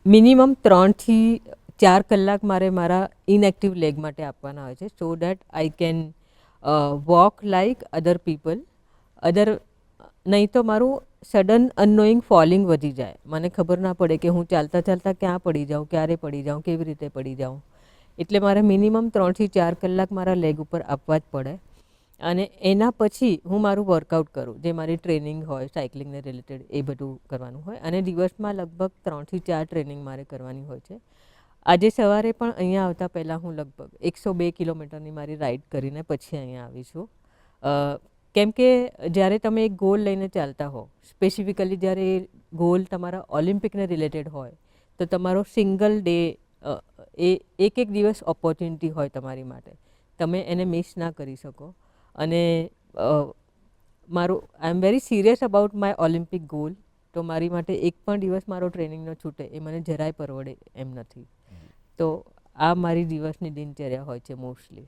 Minimum 3 થી 4 કલાક મારે મારા ઇનએક્ટિવ લેગ માટે આપવાના હોય છે, so that I can walk like other people. નહીં તો મારું સડન અનનોઈંગ ફોલિંગ વધી જાય, મને ખબર ના પડે કે હું ચાલતા ચાલતા ક્યાં પડી જાઉં, ક્યારે પડી જાઉં, કેવી રીતે પડી જાઉં. એટલે મારે મિનિમમ 3 થી 4 કલાક મારા લેગ ઉપર આપવા જ પડે. અને એના પછી હું મારું વર્કઆઉટ કરું, જે મારી ટ્રેનિંગ હોય સાયકલિંગને રિલેટેડ એ બધું કરવાનું હોય. અને દિવસમાં લગભગ 3 થી 4 ટ્રેનિંગ મારે કરવાની હોય છે. આજે સવારે પણ અહીંયા આવતા પહેલાં હું લગભગ 102 કિલોમીટરની મારી રાઈડ કરીને પછી અહીંયા આવી છું. કેમ કે જ્યારે તમે એક ગોલ લઈને ચાલતા હો, સ્પેસિફિકલી જ્યારે એ ગોલ તમારા ઓલિમ્પિકને રિલેટેડ હોય, તો તમારો સિંગલ ડે એ એક દિવસ ઓપોર્ચ્યુનિટી હોય તમારી માટે, તમે એને મિસ ના કરી શકો. અને મારું I am very serious about my Olympic goal. તો મારી માટે એક પણ દિવસ મારો ટ્રેનિંગનો છૂટે એ મને જરાય પરવડે એમ નથી. તો આ મારી દિવસની દિનચર્યા હોય છે મોસ્ટલી.